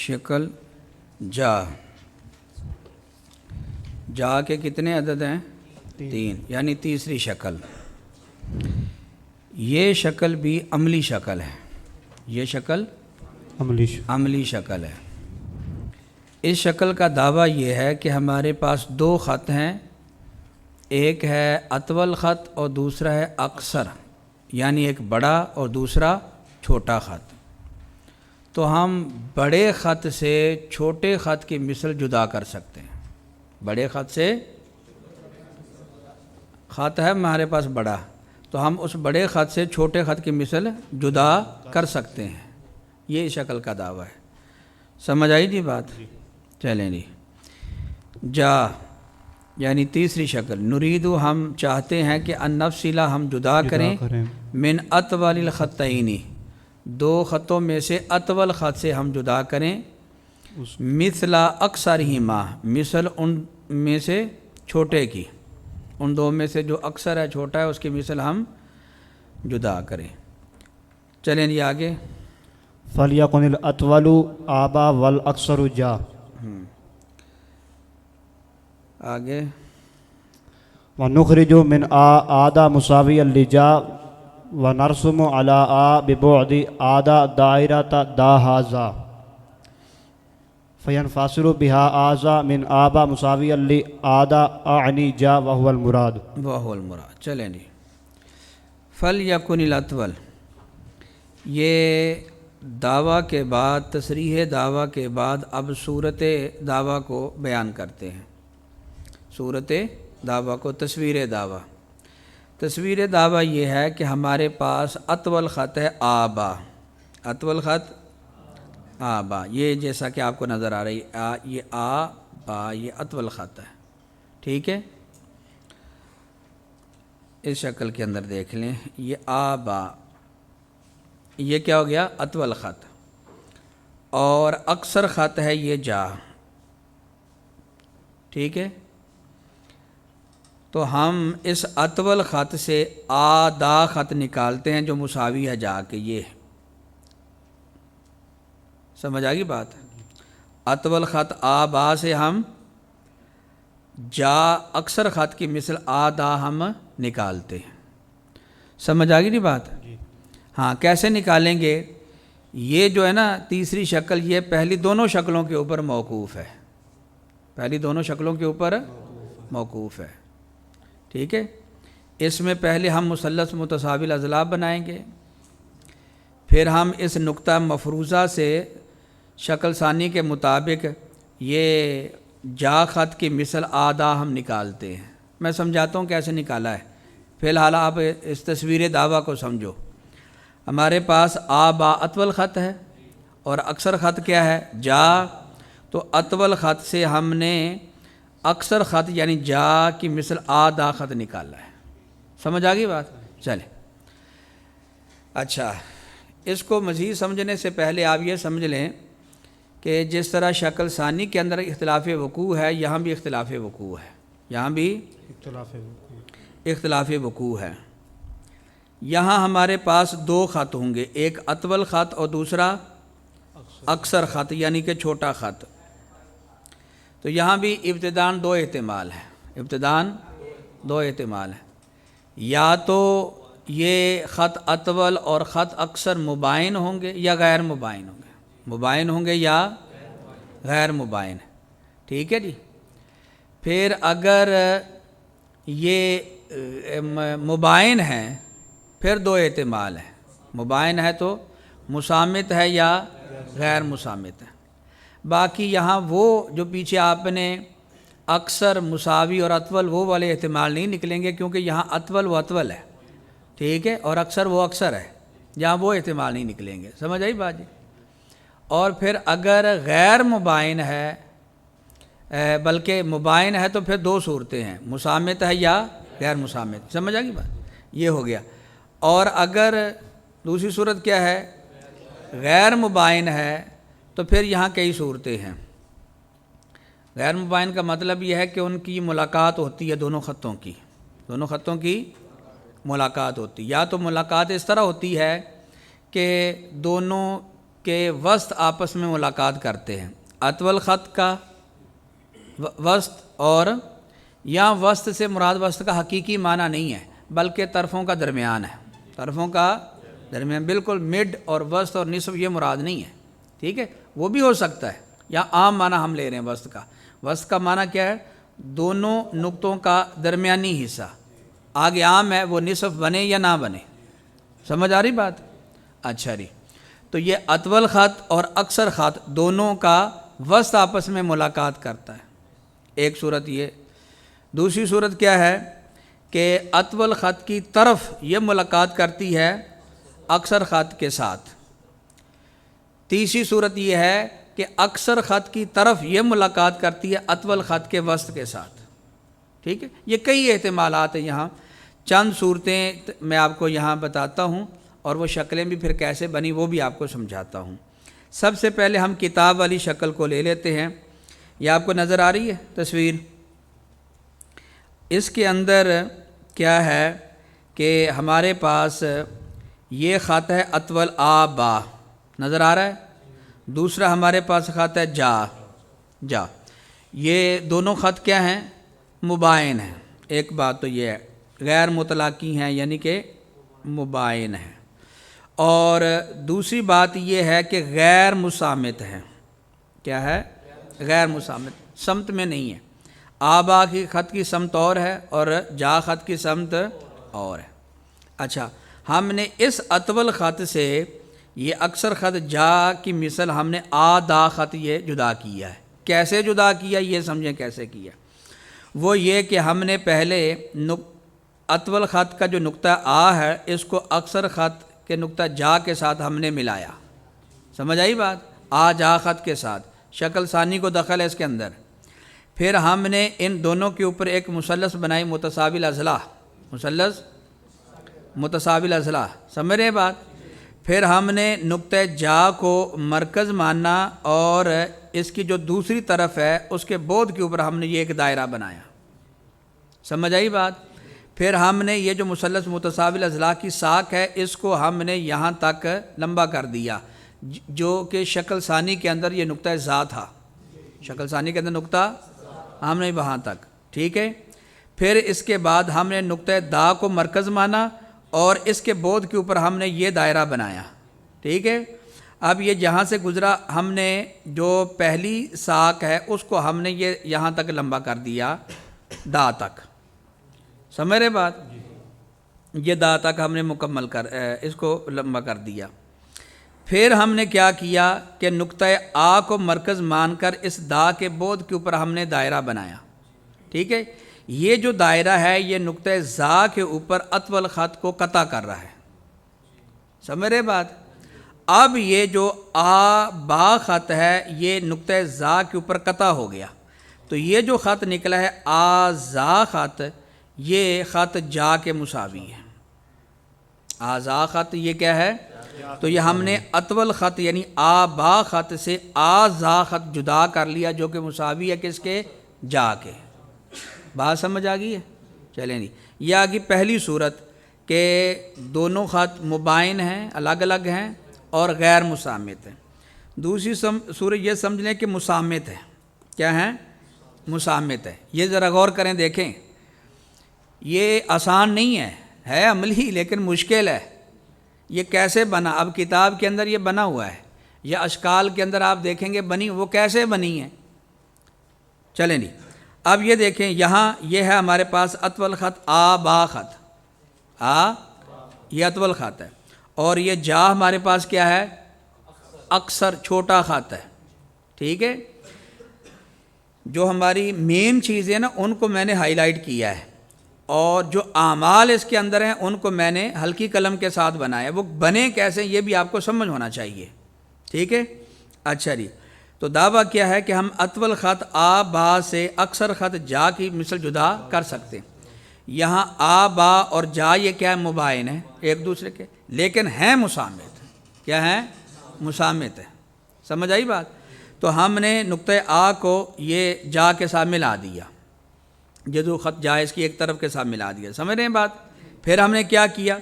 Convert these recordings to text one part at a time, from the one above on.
شکل جا، جا کے کتنے عدد ہیں؟ 3، یعنی تیسری شکل۔ یہ شکل بھی عملی شکل ہے، یہ شکل عملی شکل ہے۔ اس شکل کا دعویٰ یہ ہے کہ ہمارے پاس 2 خط ہیں، ایک ہے اطول خط اور دوسرا ہے اقصر، یعنی ایک بڑا اور دوسرا چھوٹا خط۔ تو ہم بڑے خط سے چھوٹے خط کی مثل جدا کر سکتے ہیں۔ بڑے خط سے خط ہے ہمارے پاس بڑا، تو ہم اس بڑے خط سے چھوٹے خط کی مثل جدا کر سکتے ہیں۔ یہ شکل کا دعویٰ ہے۔ سمجھ آئی جی بات؟ چلیں جی، جا یعنی تیسری شکل، نریدو ہم چاہتے ہیں کہ النفصلہ ہم جدا کریں، من اطول الخطین 2 خطوں میں سے اطول خط سے ہم جدا کریں، مثل اکثرہما مثل ان میں سے چھوٹے کی، ان 2 میں سے جو اکثر ہے چھوٹا ہے اس کی مثل ہم جدا کریں۔ چلیں جی آگے، فَلْيَكُنِ الْأَطْوَلُ آبا وَالْأَقْصَرُ جا۔ آگے، وَنُخْرِجُ مِنْ آدَا مُسَاوِيًا لِجَا وَنَرْسُمُ عَلَىٰ بِبُعْدِ آدَا دَائِرَةَ دا هَذَا فَيَنْفَصِلُ بِهَا آذَا مِنْ آبَا مُسَاوِيًا لِآدَا أَعْنِي جا وَهُوَ الْمُرَادُ۔ وَهُوَ الْمُرَادُ۔ چلیں جی، فَلْيَكُنِ الْأَطْوَلُ، یہ دعویٰ کے بعد، تصریح دعویٰ کے بعد اب صورت دعویٰ کو بیان کرتے ہیں۔ صورت دعویٰ کو تصویر دعویٰ، تصویر دعویٰ یہ ہے کہ ہمارے پاس اطول خط ہے آبا، اطول خط آبا، یہ جیسا کہ آپ کو نظر آ رہی ہے، یہ آ با، یہ اطول خط ہے، ٹھیک ہے؟ اس شکل کے اندر دیکھ لیں، یہ آبا، یہ کیا ہو گیا؟ اطول خط، اور اکثر خط ہے یہ جا، ٹھیک ہے؟ تو ہم اس اطول خط سے آدھا خط نکالتے ہیں جو مساوی ہے جا کے، یہ سمجھ آ گئی بات؟ اطول خط آبا سے ہم جا اکثر خط کی مثل آدھا ہم نکالتے ہیں۔ سمجھ آ گئی نہیں بات؟ ہاں، کیسے نکالیں گے؟ یہ جو ہے نا تیسری شکل، یہ پہلی دونوں شکلوں کے اوپر موقوف ہے، پہلی دونوں شکلوں کے اوپر موقوف ہے، ٹھیک ہے؟ اس میں پہلے ہم مثلث متساوی الاضلاع بنائیں گے، پھر ہم اس نقطہ مفروضہ سے شکل ثانی کے مطابق یہ جا خط کی مثل آدھا ہم نکالتے ہیں۔ میں سمجھاتا ہوں کیسے نکالا ہے، فی الحال آپ اس تصویر دعویٰ کو سمجھو۔ ہمارے پاس آبا اطول خط ہے اور اکثر خط کیا ہے؟ جا۔ تو اطول خط سے ہم نے اکثر خط یعنی جا کی مثل آدھا خط نکالا ہے۔ سمجھ آ گئی بات؟ چلیں، اچھا، اس کو مزید سمجھنے سے پہلے آپ یہ سمجھ لیں کہ جس طرح شکل ثانی کے اندر اختلاف وقوع ہے، یہاں بھی اختلاف وقوع ہے، یہاں بھی اختلاف وقوع ہے۔ یہاں ہمارے پاس 2 خط ہوں گے، ایک اطول خط اور دوسرا اکثر خط یعنی کہ چھوٹا خط۔ تو یہاں بھی ابتداً 2 احتمال ہیں، ابتداً 2 احتمال ہیں، یا تو یہ خط اطول اور خط اکثر مباین ہوں گے یا غیر مباین ہوں گے، مباین ہوں گے یا غیر مباین، ٹھیک ہے جی؟ پھر اگر یہ مباین ہیں پھر 2 احتمال ہیں، مباین ہے تو مسامت ہے یا غیر مسامت ہے۔ باقی یہاں وہ جو پیچھے آپ نے اکثر، مساوی اور اطول، وہ والے احتمال نہیں نکلیں گے، کیونکہ یہاں اطول و اطول ہے، ٹھیک ہے، اور اکثر وہ اکثر ہے، جہاں وہ احتمال نہیں نکلیں گے۔ سمجھ آئی بات جی؟ اور پھر اگر غیر مباین ہے، بلکہ مباین ہے تو پھر 2 صورتیں ہیں، مسامت ہے یا غیر مسامت۔ سمجھ آ گئی بات؟ یہ ہو گیا۔ اور اگر دوسری صورت کیا ہے؟ غیر مباین ہے، تو پھر یہاں کئی صورتیں ہیں۔ غیر مباین کا مطلب یہ ہے کہ ان کی ملاقات ہوتی ہے، دونوں خطوں کی ملاقات ہوتی ہے، یا تو ملاقات اس طرح ہوتی ہے کہ دونوں کہ وسط آپس میں ملاقات کرتے ہیں، اطول خط کا وسط، اور یہاں وسط سے مراد وسط کا حقیقی معنی نہیں ہے بلکہ طرفوں کا درمیان ہے، طرفوں کا درمیان، بالکل مڈ اور وسط اور نصف یہ مراد نہیں ہے، ٹھیک ہے، وہ بھی ہو سکتا ہے، یا عام معنی ہم لے رہے ہیں وسط کا۔ وسط کا معنی کیا ہے؟ دونوں نقطوں کا درمیانی حصہ، آگے عام ہے وہ نصف بنے یا نہ بنے، سمجھ آ رہی بات؟ اچھا جی، تو یہ اطول خط اور اقصر خط دونوں کا وسط آپس میں ملاقات کرتا ہے، ایک صورت یہ۔ دوسری صورت کیا ہے کہ اطول خط کی طرف یہ ملاقات کرتی ہے اقصر خط کے ساتھ۔ تیسری صورت یہ ہے کہ اقصر خط کی طرف یہ ملاقات کرتی ہے اطول خط کے وسط کے ساتھ، ٹھیک ہے۔ یہ کئی احتمالات ہیں، یہاں چند صورتیں میں آپ کو یہاں بتاتا ہوں، اور وہ شکلیں بھی پھر کیسے بنی وہ بھی آپ کو سمجھاتا ہوں۔ سب سے پہلے ہم کتاب والی شکل کو لے لیتے ہیں، یہ آپ کو نظر آ رہی ہے تصویر؟ اس کے اندر کیا ہے کہ ہمارے پاس یہ خط ہے اطول آ با، نظر آ رہا ہے؟ دوسرا ہمارے پاس خط ہے جا۔ یہ دونوں خط کیا ہیں؟ مباین ہیں۔ ایک بات تو یہ ہے غیر مطلقی ہیں، یعنی کہ مباین ہیں، اور دوسری بات یہ ہے کہ غیر مسامت ہیں۔ کیا ہے؟ غیر مسامت، سمت میں نہیں ہے۔ آبا کی خط کی سمت اور ہے اور جا خط کی سمت اور ہے۔ اچھا، ہم نے اس اطول خط سے یہ اقصر خط جا کی مثل ہم نے آدھا خط یہ جدا کیا ہے۔ کیسے جدا کیا یہ سمجھیں کیسے کیا؟ وہ یہ کہ ہم نے پہلے اطول خط کا جو نقطہ آ ہے اس کو اقصر خط کے نقطہ جا کے ساتھ ہم نے ملایا، سمجھ آئی بات؟ آ جا خط کے ساتھ، شکل ثانی کو دخل ہے اس کے اندر۔ پھر ہم نے ان دونوں کے اوپر ایک مثلث بنائی متساوی الاضلاع، مثلث متساوی الاضلاع، سمجھ رہے بات؟ پھر ہم نے نقطہ جا کو مرکز ماننا اور اس کی جو دوسری طرف ہے اس کے بعد کے اوپر ہم نے یہ ایک دائرہ بنایا، سمجھ آئی بات؟ پھر ہم نے یہ جو مثلث متساوی الاضلاع کی ساکھ ہے اس کو ہم نے یہاں تک لمبا کر دیا، جو کہ شکل ثانی کے اندر یہ نقطہ زا تھا، شکل ثانی کے اندر نقطہ ہم نے وہاں تک، ٹھیک ہے۔ پھر اس کے بعد ہم نے نقطہ دا کو مرکز مانا اور اس کے بعد کے اوپر ہم نے یہ دائرہ بنایا، ٹھیک ہے۔ اب یہ جہاں سے گزرا ہم نے جو پہلی ساکھ ہے اس کو ہم نے یہ یہاں تک لمبا کر دیا، دا تک، سمجھ رہے بات؟ یہ دا تک ہم نے مکمل اس کو لمبا کر دیا۔ پھر ہم نے کیا کیا کہ نقطہ آ کو مرکز مان کر اس دا کے بعد کے اوپر ہم نے دائرہ بنایا، ٹھیک ہے۔ یہ جو دائرہ ہے یہ نقطہ زا کے اوپر اطول خط کو قطع کر رہا ہے، سمجھ رہے بات؟ اب یہ جو آ با خط ہے یہ نقطہ زا کے اوپر قطع ہو گیا، تو یہ جو خط نکلا ہے آ زا خط، یہ خط جا کے مساوی ہے۔ آ زا خط یہ کیا ہے؟ تو یہ ہم نے اطول خط یعنی آ با خط سے آ زا خط جدا کر لیا جو کہ مساوی ہے کس کے؟ جا کے۔ بات سمجھ آ گئی ہے؟ چلیں جی، یہ آگی پہلی صورت کہ دونوں خط مباین ہیں، الگ الگ ہیں اور غیر مسامت ہیں۔ دوسری صورت یہ سمجھ لیں کہ مسامت ہے۔ کیا ہے؟ مسامت ہے۔ یہ ذرا غور کریں، دیکھیں، یہ آسان نہیں ہے عملی لیکن مشکل ہے۔ یہ کیسے بنا؟ اب کتاب کے اندر یہ بنا ہوا ہے، یا اشکال کے اندر آپ دیکھیں گے بنی، وہ کیسے بنی ہے؟ چلیں جی، اب یہ دیکھیں، یہاں یہ ہے ہمارے پاس اطول خط آ با خط، یہ اطول خط ہے، اور یہ جا ہمارے پاس کیا ہے؟ اقصر چھوٹا خط ہے، ٹھیک ہے۔ جو ہماری مین چیزیں نا ان کو میں نے ہائی لائٹ کیا ہے، اور جو اعمال اس کے اندر ہیں ان کو میں نے ہلکی قلم کے ساتھ بنایا۔ وہ بنے کیسے یہ بھی آپ کو سمجھ ہونا چاہیے، ٹھیک ہے۔ اچھا جی، تو دعویٰ کیا ہے کہ ہم اطول خط آ با سے اقصر خط جا کی مثل جدا کر سکتے ہیں۔ یہاں آ با اور جا یہ کیا ہے؟ مباین ہے ایک دوسرے کے، لیکن ہیں مسامت۔ کیا ہیں؟ مسامت ہے، سمجھ آئی بات؟ تو ہم نے نقطہ آ کو یہ جا کے ساتھ ملا دیا، یہ جو خط جا اس کی ایک طرف کے ساتھ ملا دیا، سمجھ رہے ہیں بات؟ پھر ہم نے کیا کیا؟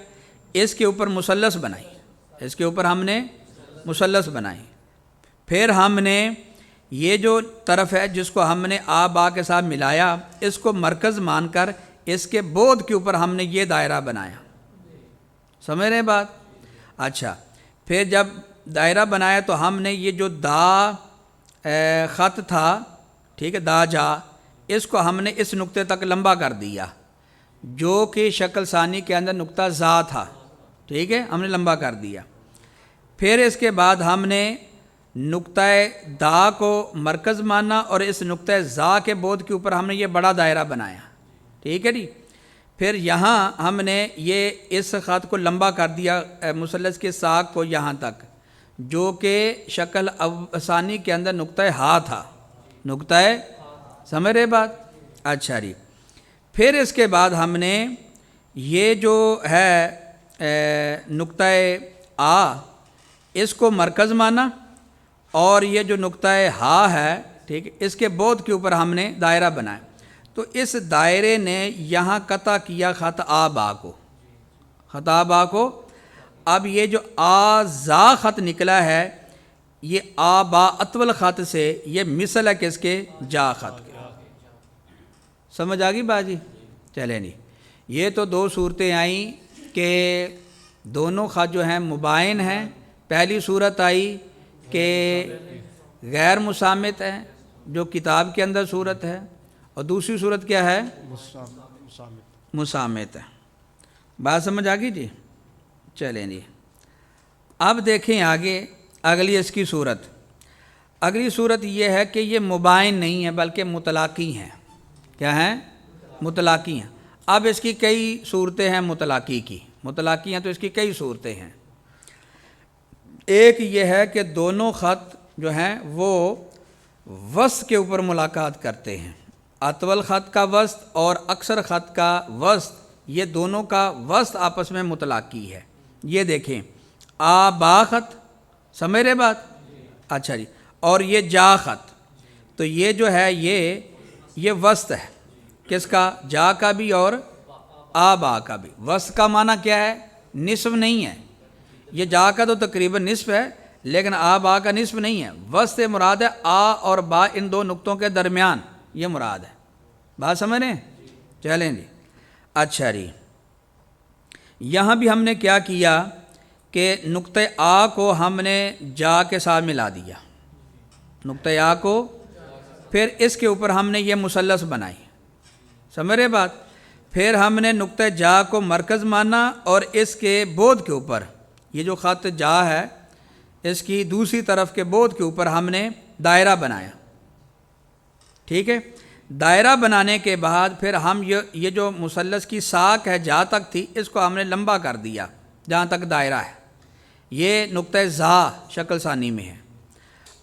اس کے اوپر مثلث بنائی، اس کے اوپر ہم نے مثلث بنائی. پھر ہم نے یہ جو طرف ہے جس کو ہم نے آ با کے ساتھ ملایا، اس کو مرکز مان کر اس کے بعد کے اوپر ہم نے یہ دائرہ بنایا. سمجھ رہے ہیں بات؟ اچھا، پھر جب دائرہ بنایا تو ہم نے یہ جو دا خط تھا، ٹھیک ہے، دا جا، اس کو ہم نے اس نقطے تک لمبا کر دیا جو کہ شکل ثانی کے اندر نقطہ زا تھا. ٹھیک ہے، ہم نے لمبا کر دیا. پھر اس کے بعد ہم نے نقطہ دا کو مرکز مانا اور اس نقطہ زا کے بعد کے اوپر ہم نے یہ بڑا دائرہ بنایا. ثٹھیک ہے جی. پھر یہاں ہم نے یہ اس خط کو لمبا کر دیا مثلث کے ساق کو یہاں تک، جو کہ شکل ثانی کے اندر نقطہ ہا تھا. نقطہ سمجھ رہے بات؟ اچھا جی. پھر اس کے بعد ہم نے یہ جو ہے نقطہ آ، اس کو مرکز مانا اور یہ جو نقطہ ہا ہے، ٹھیک ہے، اس کے بعد کے اوپر ہم نے دائرہ بنایا. تو اس دائرے نے یہاں قطع کیا خط آ با کو، خط آ با کو. اب یہ جو آ زا خط نکلا ہے، یہ آ با اطول خط سے یہ مثل ہے کس کے؟ جا خط کے. سمجھ آ گئی بات جی؟ چلیں جی. یہ تو دو صورتیں آئیں کہ دونوں خط جو ہیں مباین ہیں. پہلی صورت آئی کہ غیر مسامت ہے جو کتاب کے اندر صورت ہے، اور دوسری صورت کیا ہے؟ مسامت ہے. بات سمجھ آ گئی جی؟ چلیں جی. اب دیکھیں آگے اگلی اس کی صورت. اگلی صورت یہ ہے کہ یہ مباین نہیں ہے بلکہ مطلقی ہیں. کیا ہیں؟ مطلقی ہیں. اب اس کی کئی صورتیں ہیں مطلقی کی. مطلقی ہیں تو اس کی کئی صورتیں ہیں. ایک یہ ہے کہ دونوں خط جو ہیں وہ وسط کے اوپر ملاقات کرتے ہیں. اطول خط کا وسط اور اکثر خط کا وسط، یہ دونوں کا وسط آپس میں مطلقی ہے. یہ دیکھیں آ با خط، سمجھ رہے بات؟ اچھا جی. اور یہ جا خط، تو یہ جو ہے یہ وسط ہے. کس کا؟ جا کا بھی اور آ با کا بھی. وسط کا معنی کیا ہے؟ نصف نہیں ہے. یہ جا کا تو تقریباً نصف ہے لیکن آ با کا نصف نہیں ہے. وسط مراد ہے آ اور با، ان دو نقطوں کے درمیان، یہ مراد ہے. بات سمجھ رہے ہیں؟ چلیں جی. اچھا جی. یہاں بھی ہم نے کیا کیا کہ نقطہ آ کو ہم نے جا کے ساتھ ملا دیا، نقطہ آ کو. پھر اس کے اوپر ہم نے یہ مثلث بنائی. سمجھ رہے بات؟ پھر ہم نے نقطہ جا کو مرکز مانا اور اس کے بعد کے اوپر یہ جو خط جا ہے اس کی دوسری طرف کے بعد کے اوپر ہم نے دائرہ بنایا. ٹھیک ہے. دائرہ بنانے کے بعد پھر ہم یہ جو مثلث کی ساق ہے جا تک تھی، اس کو ہم نے لمبا کر دیا جہاں تک دائرہ ہے. یہ نقطہ زا شکل ثانی میں ہے.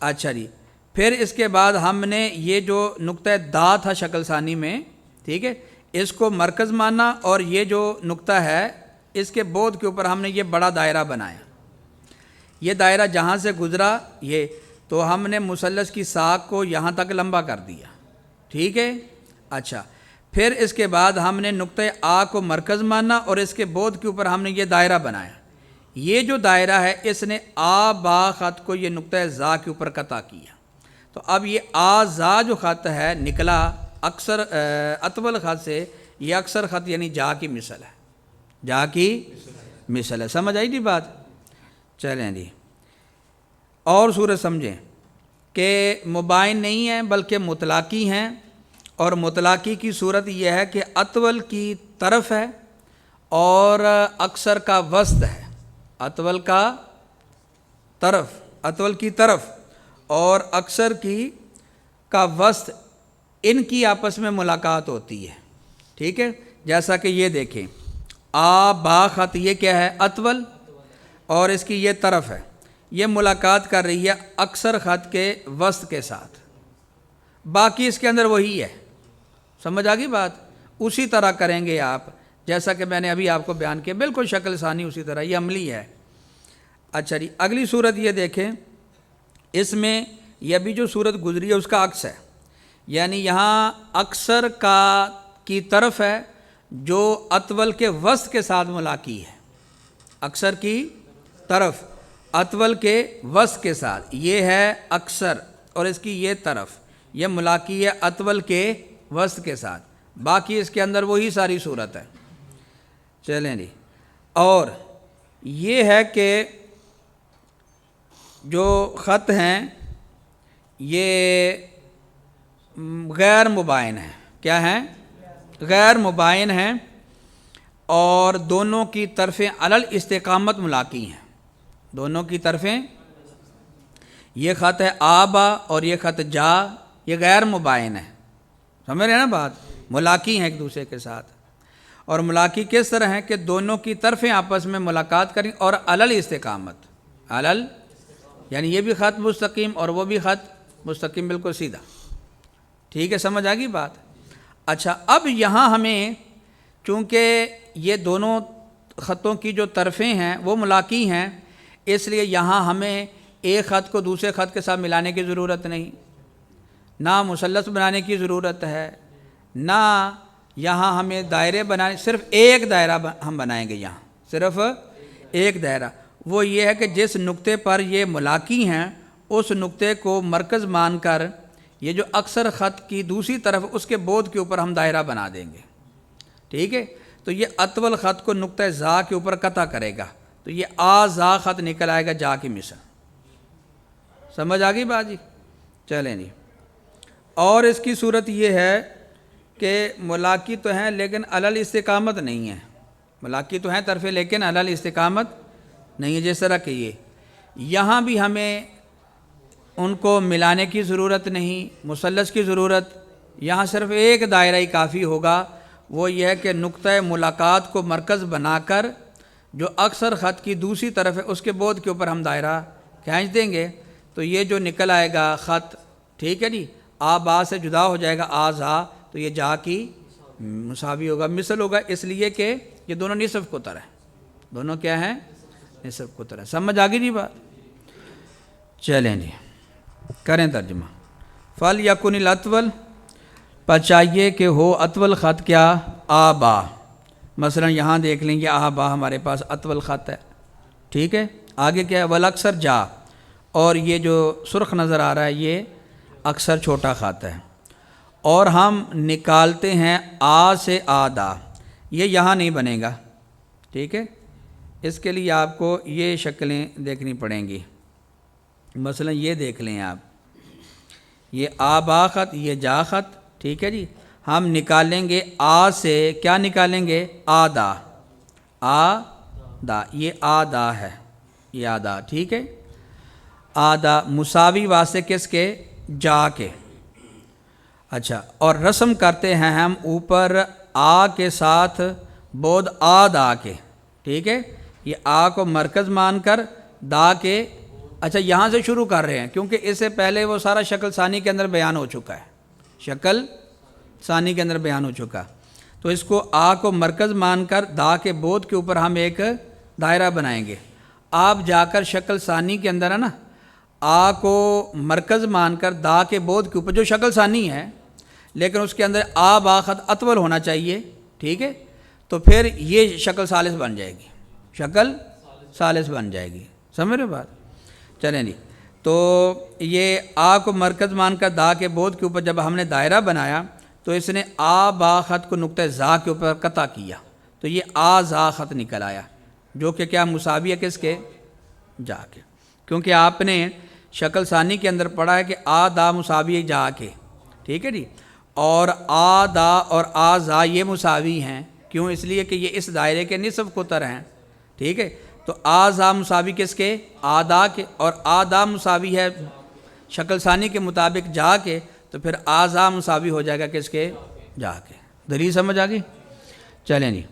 اچھا جی. پھر اس کے بعد ہم نے یہ جو نقطہ دا تھا شکل ثانی میں، ٹھیک ہے، اس کو مرکز مانا اور یہ جو نقطہ ہے اس کے بعد کے اوپر ہم نے یہ بڑا دائرہ بنایا. یہ دائرہ جہاں سے گزرا یہ، تو ہم نے مثلث کی ساق کو یہاں تک لمبا کر دیا. ٹھیک ہے. اچھا. پھر اس کے بعد ہم نے نقطہ آ کو مرکز مانا اور اس کے بعد کے اوپر ہم نے یہ دائرہ بنایا. یہ جو دائرہ ہے اس نے آ با خط کو یہ نقطہ زا کے اوپر قطع کیا. تو اب یہ آ زا جو خط ہے نکلا اکثر اطول خط سے، یہ اکثر خط یعنی جا کی مثل ہے. جا کی مثل ہے. سمجھ آئی جی بات؟ چلیں جی. اور صورت سمجھیں کہ مباین نہیں ہیں بلکہ مطلقی ہیں. اور مطلقی کی صورت یہ ہے کہ اطول کی طرف ہے اور اکثر کا وسط ہے. اطول کا طرف، اطول کی طرف اور اکثر کی کا وسط، ان کی آپس میں ملاقات ہوتی ہے. ٹھیک ہے. جیسا کہ یہ دیکھیں آ با خط، یہ کیا ہے؟ اطول، اور اس کی یہ طرف ہے، یہ ملاقات کر رہی ہے اکثر خط کے وسط کے ساتھ. باقی اس کے اندر وہی ہے. سمجھ آ گئی بات؟ اسی طرح کریں گے آپ جیسا کہ میں نے ابھی آپ کو بیان کیا، بالکل شکل ثانی اسی طرح، یہ عملی ہے. اچھا جی. اگلی صورت یہ دیکھیں، اس میں یہ ابھی جو صورت گزری ہے اس کا عکس ہے. یعنی یہاں اکثر کی طرف ہے جو اطول کے وسط کے ساتھ ملاقی ہے. اکثر کی طرف اطول کے وسط کے ساتھ، یہ ہے اکثر اور اس کی یہ طرف، یہ ملاقی ہے اطول کے وسط کے ساتھ، باقی اس کے اندر وہی ساری صورت ہے۔ چلیں جی، اور یہ ہے کہ جو خط ہیں یہ غیر مباین ہیں، کیا ہیں؟ غیر مباین ہیں، اور دونوں کی طرفیں علی الاستقامت ملاقی ہیں، دونوں کی طرفیں، یہ خط ہے آبا اور یہ خط جا، یہ غیر مباین ہے، سمجھ رہے ہیں نا بات؟ ملاقی ہیں ایک دوسرے کے ساتھ، اور ملاقی کس طرح ہیں کہ دونوں کی طرفیں آپس میں ملاقات کریں اور علی الاستقامت، یعنی یہ بھی خط مستقیم اور وہ بھی خط مستقیم، بالکل سیدھا، ٹھیک ہے، سمجھ آ گئی بات؟ اچھا، اب یہاں ہمیں چونکہ یہ دونوں خطوں کی جو طرفیں ہیں وہ ملاقی ہیں، اس لیے یہاں ہمیں ایک خط کو دوسرے خط کے ساتھ ملانے کی ضرورت نہیں، نہ مثلث بنانے کی ضرورت ہے، نہ یہاں ہمیں دائرے بنانے، صرف ایک دائرہ ہم بنائیں گے یہاں، صرف ایک دائرہ، وہ یہ ہے کہ جس نقطے پر یہ ملاقی ہیں اس نقطے کو مرکز مان کر یہ جو اکثر خط کی دوسری طرف اس کے بعد کے اوپر ہم دائرہ بنا دیں گے، ٹھیک ہے؟ تو یہ اطول خط کو نقطہ زا کے اوپر قطع کرے گا، تو یہ زا خط نکل آئے گا جا کی مثل، سمجھ آ گئی بات جی؟ چلیں جی، اور اس کی صورت یہ ہے کہ ملاقی تو ہیں لیکن علی الاستقامت نہیں ہے، ملاقی تو ہیں طرفیں لیکن علی الاستقامت نہیں ہے، جس طرح کہ یہاں بھی ہمیں ان کو ملانے کی ضرورت نہیں، مثلث کی ضرورت، یہاں صرف ایک دائرہ ہی کافی ہوگا، وہ یہ ہے کہ نقطہ ملاقات کو مرکز بنا کر جو اکثر خط کی دوسری طرف ہے اس کے بعد کے اوپر ہم دائرہ کھینچ دیں گے، تو یہ جو نکل آئے گا خط، ٹھیک ہے جی، با سے جدا ہو جائے گا زا، تو یہ جا کی مساوی ہوگا، مثل ہوگا، اس لیے کہ یہ دونوں نصف قطر ہیں، دونوں کیا ہیں؟ نصف قطر ہیں، سمجھ آ گئی جی بات؟ چلیں جی، کریں ترجمہ۔ فَلْيَكُنِ الْأَطْوَلُ، پر چاہیے کہ ہو اطول خط کیا؟ آبا، مثلا یہاں دیکھ لیں یہ آبا ہمارے پاس اطول خط ہے، ٹھیک ہے؟ آگے کیا ہے؟ وَالْأَكْثَرُ جا، اور یہ جو سرخ نظر آ رہا ہے یہ اکثر چھوٹا خط ہے، اور ہم نکالتے ہیں سے آدھا، یہ یہاں نہیں بنے گا، ٹھیک ہے؟ اس کے لیے آپ کو یہ شکلیں دیکھنی پڑیں گی، مثلا یہ دیکھ لیں آپ، یہ با خط، یہ جا خط، ٹھیک ہے جی، ہم نکالیں گے سے، کیا نکالیں گے؟ آدھا، یہ آدھا ہے، یہ آدھا، ٹھیک ہے؟ آدھا مساوی واسطے کس کے؟ جا کے، اچھا، اور رسم کرتے ہیں ہم اوپر کے ساتھ بود آ کے، ٹھیک ہے؟ یہ کو مرکز مان کر دا کے، اچھا یہاں سے شروع کر رہے ہیں کیونکہ اس سے پہلے وہ سارا شکل ثانی کے اندر بیان ہو چکا ہے، شکل ثانی کے اندر بیان ہو چکا، تو اس کو کو مرکز مان کر دا کے بود کے اوپر ہم ایک دائرہ بنائیں گے، آپ جا کر شکل ثانی کے اندر ہے نا، کو مرکز مان کر دا کے بود کے اوپر جو شکل ثانی ہے لیکن اس کے اندر با خط اطول ہونا چاہیے، ٹھیک ہے؟ تو پھر یہ شکل ثالث بن جائے گی، شکل ثالث بن جائے گی، سمجھ رہے بات؟ چلیں جی، تو یہ کو مرکز مان کر دا کے بود کے اوپر جب ہم نے دائرہ بنایا تو اس نے با خط کو نقطہ زا کے اوپر قطع کیا، تو یہ زا خط نکل آیا، جو کہ کیا مساوی ہے کس کے؟ جا کے، کیونکہ آپ نے شکل ثانی کے اندر پڑھا ہے کہ دا مساوی ہے جا کے، ٹھیک ہے جی، اور دا اور زا یہ مساوی ہیں، کیوں؟ اس لیے کہ یہ اس دائرے کے نصف قطر ہیں، ٹھیک ہے؟ تو زا مساوی کس کے؟ دا کے، اور دا مساوی ہے شکل ثانی کے مطابق جا کے، تو پھر زا مساوی ہو جائے گا کس کے؟ جا کے، دلیل سمجھ آ گئی؟ چلیں جی،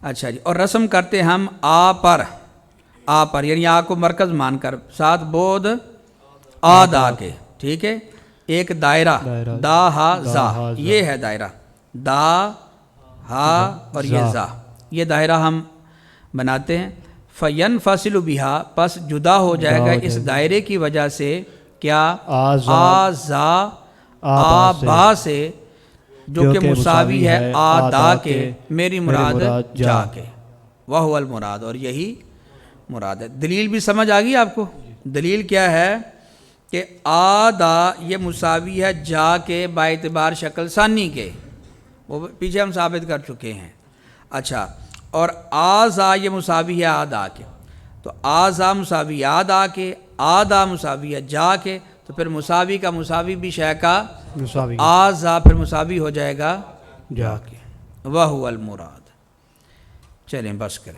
اچھا جی، اور رسم کرتے ہم پر یعنی کو مرکز مان کر ساتھ بود دا کے، ٹھیک ہے؟ ایک دائرہ دا ہا زا، یہ ہے دائرہ دا ہا اور یہ زا، یہ دائرہ ہم بناتے ہیں، فَيَنْفَصِلُ بِهَا، پس جدا ہو جائے گا اس دائرے کی وجہ سے کیا؟ زا با سے، جو کہ مساوی ہے دا کے، میری مراد جا کے، وَهُوَ الْمُراد، اور یہی مراد ہے۔ دلیل بھی سمجھ آ گئی آپ کو؟ دلیل کیا ہے کہ آدا یہ مساوی ہے جا کے باعتبار شکل ثانی کے، وہ پیچھے ہم ثابت کر چکے ہیں۔ اچھا، اور آزا یہ مساوی ہے آدا کے، تو آزا مساوی آدا کے، آدا مساوی ہے جا کے، تو پھر مساوی کا مساوی بھی شے کا مساوی آزا پھر مساوی ہو جائے گا جا کے، وَهُوَ الْمُراد۔ چلیں بس کریں۔